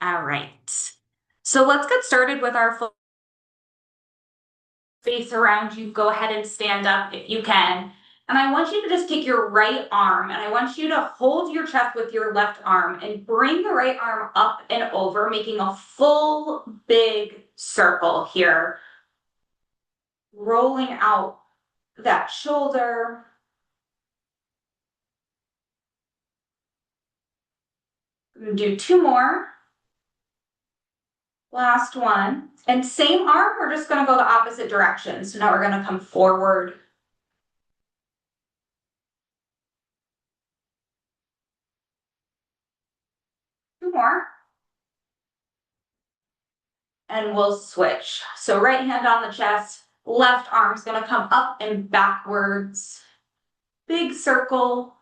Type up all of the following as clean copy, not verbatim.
All right. So let's get started with our full face around you. Go ahead and stand up if you can. And I want you to just take your right arm and I want you to hold your chest with your left arm and bring the right arm up and over, making a full big circle here. Rolling out that shoulder. Do two more. Last one. And same arm, we're just gonna go the opposite direction. So now we're gonna come forward. Two more. And we'll switch. So right hand on the chest, left arm's gonna come up and backwards. Big circle.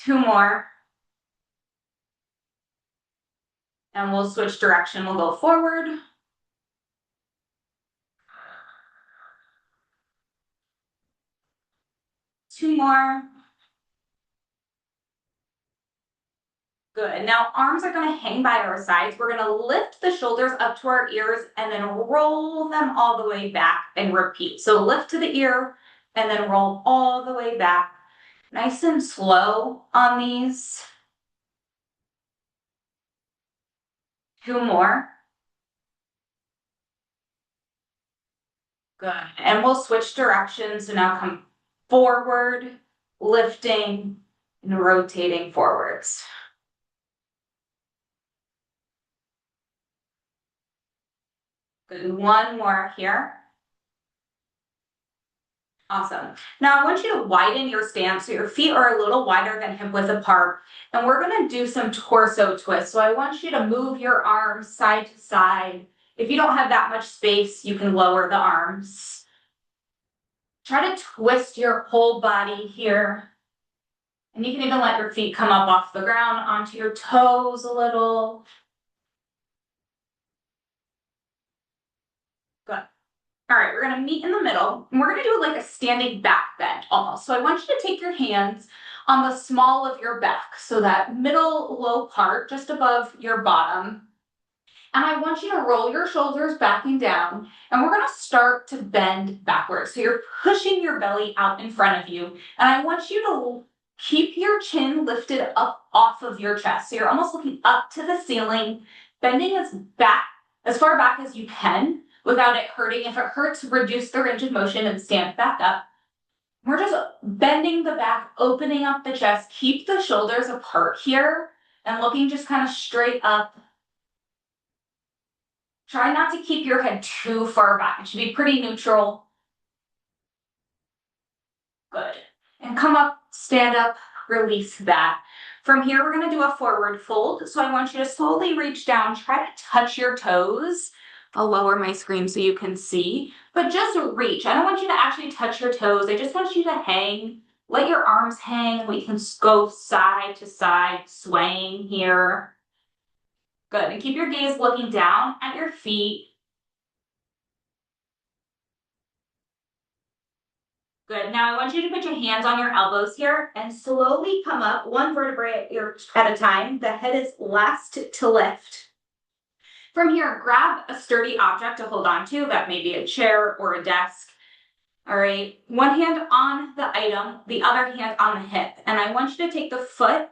Two more. And we'll switch direction. We'll go forward. Two more. Good. Now arms are going to hang by our sides. We're going to lift the shoulders up to our ears and then roll them all the way back and repeat. So lift to the ear and then roll all the way back. Nice and slow on these. Two more. Good. And we'll switch directions. So now come forward, lifting and rotating forwards. Good. One more here. Awesome. Now I want you to widen your stance so your feet are a little wider than hip width apart. And we're going to do some torso twists. So I want you to move your arms side to side. If you don't have that much space, you can lower the arms. Try to twist your whole body here. And you can even let your feet come up off the ground onto your toes a little. Good. All right, we're gonna meet in the middle, and we're gonna do like a standing back bend almost. So I want you to take your hands on the small of your back, so that middle low part just above your bottom. And I want you to roll your shoulders back and down, and we're gonna start to bend backwards. So you're pushing your belly out in front of you, and I want you to keep your chin lifted up off of your chest. So you're almost looking up to the ceiling, bending as far back as you can, without it hurting. If it hurts, reduce the range of motion and stand back up. We're just bending the back, opening up the chest. Keep the shoulders apart here and looking just kind of straight up. Try not to keep your head too far back. It should be pretty neutral. Good. And come up, stand up, release that. From here, we're going to do a forward fold. So I want you to slowly reach down, try to touch your toes. I'll lower my screen so you can see, but just reach. I don't want you to actually touch your toes. I just want you to hang. Let your arms hang. We can go side to side, swaying here. Good. And keep your gaze looking down at your feet. Good. Now I want you to put your hands on your elbows here and slowly come up one vertebrae at a time. The head is last to lift. From here, grab a sturdy object to hold on to. That may be a chair or a desk. All right. One hand on the item, the other hand on the hip. And I want you to take the foot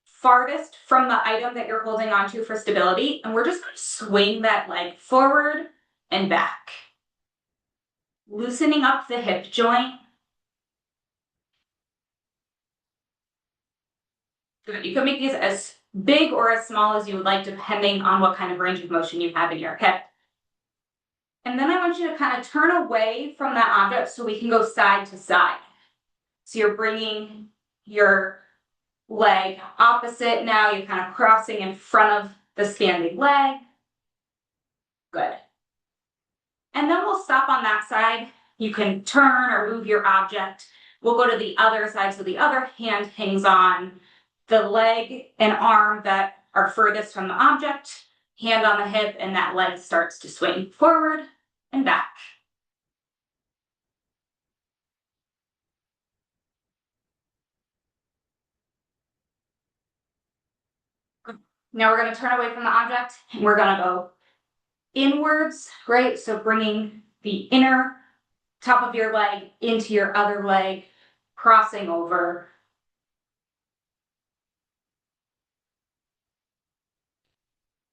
farthest from the item that you're holding onto for stability. And we're just going to swing that leg forward and back. Loosening up the hip joint. Good. You can make these as big or as small as you would like, depending on what kind of range of motion you have in your hip. And then I want you to kind of turn away from that object so we can go side to side. So you're bringing your leg opposite now. You're kind of crossing in front of the standing leg. Good. And then we'll stop on that side. You can turn or move your object. We'll go to the other side. So the other hand hangs on the leg and arm that are furthest from the object, hand on the hip, and that leg starts to swing forward and back. Now we're gonna turn away from the object and we're gonna go inwards, right? So bringing the inner top of your leg into your other leg, crossing over.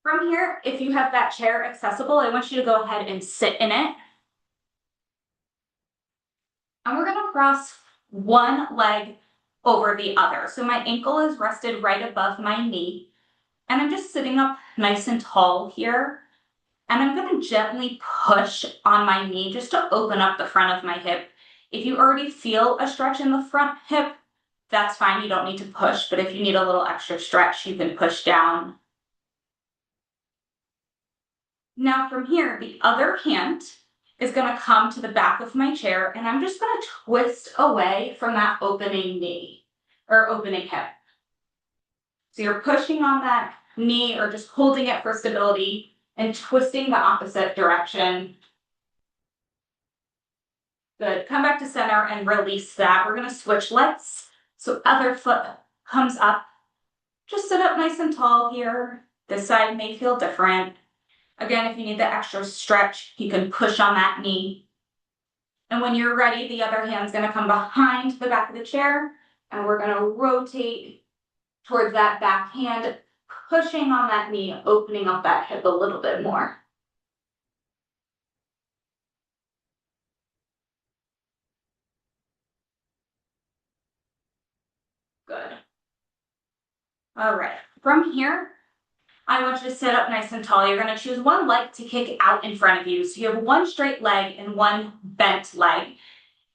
From here, if you have that chair accessible, I want you to go ahead and sit in it. And we're gonna cross one leg over the other. So my ankle is rested right above my knee. And I'm just sitting up nice and tall here. And I'm gonna gently push on my knee just to open up the front of my hip. If you already feel a stretch in the front hip, that's fine, you don't need to push, but if you need a little extra stretch, you can push down. Now from here, the other hand is gonna come to the back of my chair and I'm just gonna twist away from that opening knee or opening hip. So you're pushing on that knee or just holding it for stability and twisting the opposite direction. Good, come back to center and release that. We're gonna switch legs. So other foot comes up. Just sit up nice and tall here. This side may feel different. Again, if you need the extra stretch, you can push on that knee. And when you're ready, the other hand's gonna come behind the back of the chair and we're gonna rotate towards that back hand, pushing on that knee, opening up that hip a little bit more. Good. All right, from here, I want you to sit up nice and tall. You're gonna choose one leg to kick out in front of you. So you have one straight leg and one bent leg.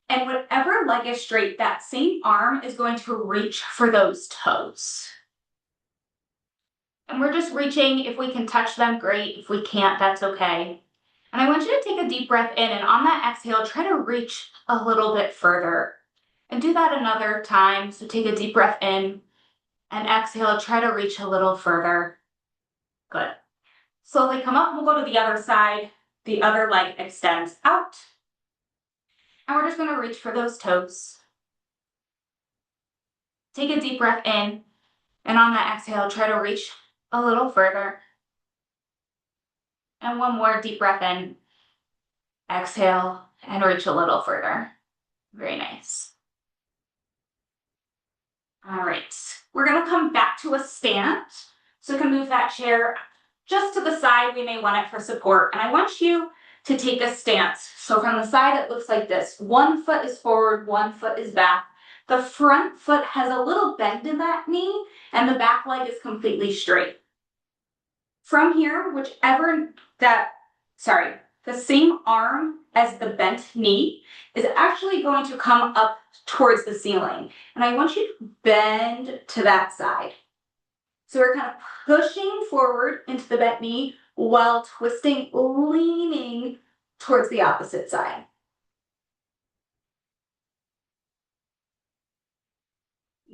And whatever leg is straight, that same arm is going to reach for those toes. And we're just reaching. If we can touch them, great. If we can't, that's okay. And I want you to take a deep breath in, and on that exhale, try to reach a little bit further. And do that another time. So take a deep breath in and exhale, try to reach a little further. Good. Slowly come up, we'll go to the other side. The other leg extends out. And we're just gonna reach for those toes. Take a deep breath in, and on that exhale, try to reach a little further. And one more deep breath in, exhale, and reach a little further. Very nice. All right, we're gonna come back to a stand. So you can move that chair just to the side. We may want it for support. And I want you to take a stance. So from the side, it looks like this. One foot is forward, one foot is back. The front foot has a little bend in that knee, and the back leg is completely straight. From here, the same arm as the bent knee is actually going to come up towards the ceiling. And I want you to bend to that side. So we're kind of pushing forward into the bent knee while twisting, leaning towards the opposite side.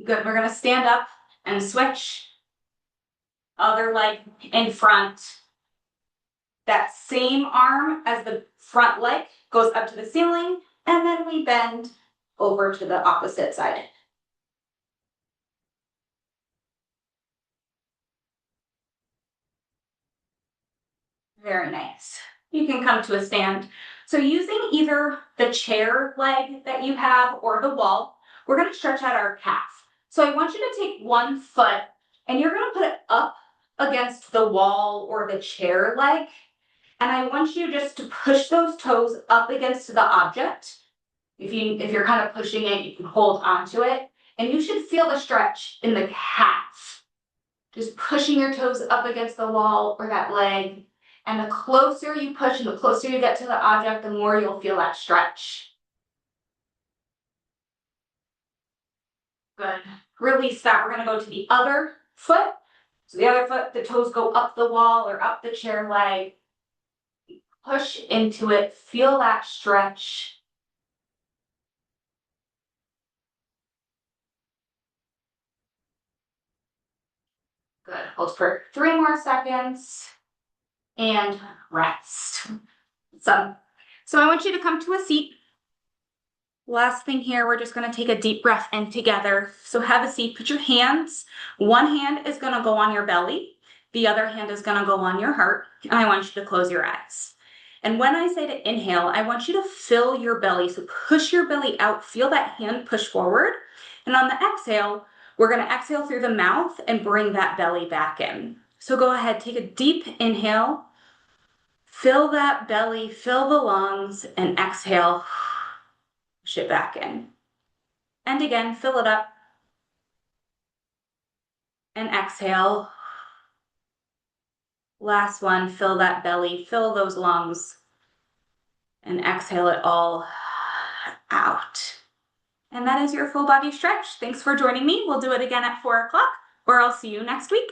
Good, we're gonna stand up and switch. Other leg in front. That same arm as the front leg goes up to the ceiling, and then we bend over to the opposite side. Very nice. You can come to a stand. So using either the chair leg that you have or the wall, we're gonna stretch out our calf. So I want you to take one foot and you're gonna put it up against the wall or the chair leg. And I want you just to push those toes up against the object. If you're kind of pushing it, you can hold onto it. And you should feel the stretch in the calf. Just pushing your toes up against the wall or that leg. And the closer you push and the closer you get to the object, the more you'll feel that stretch. Good. Release that. We're gonna go to the other foot. So the other foot, the toes go up the wall or up the chair leg. Push into it, feel that stretch. Good, hold for 3 more seconds and rest. So I want you to come to a seat. Last thing here, we're just gonna take a deep breath in together. So have a seat, put your hands, one hand is gonna go on your belly, The other hand is gonna go on your heart, and I want you to close your eyes. And when I say to inhale, I want you to fill your belly. So push your belly out, feel that hand push forward. And on the exhale, we're gonna exhale through the mouth and bring that belly back in. So go ahead, take a deep inhale, fill that belly, fill the lungs, and exhale, push it back in. And again, fill it up, and exhale. Last one, fill that belly, fill those lungs, and exhale it all out. And that is your full body stretch. Thanks for joining me. We'll do it again at 4 o'clock, or I'll see you next week.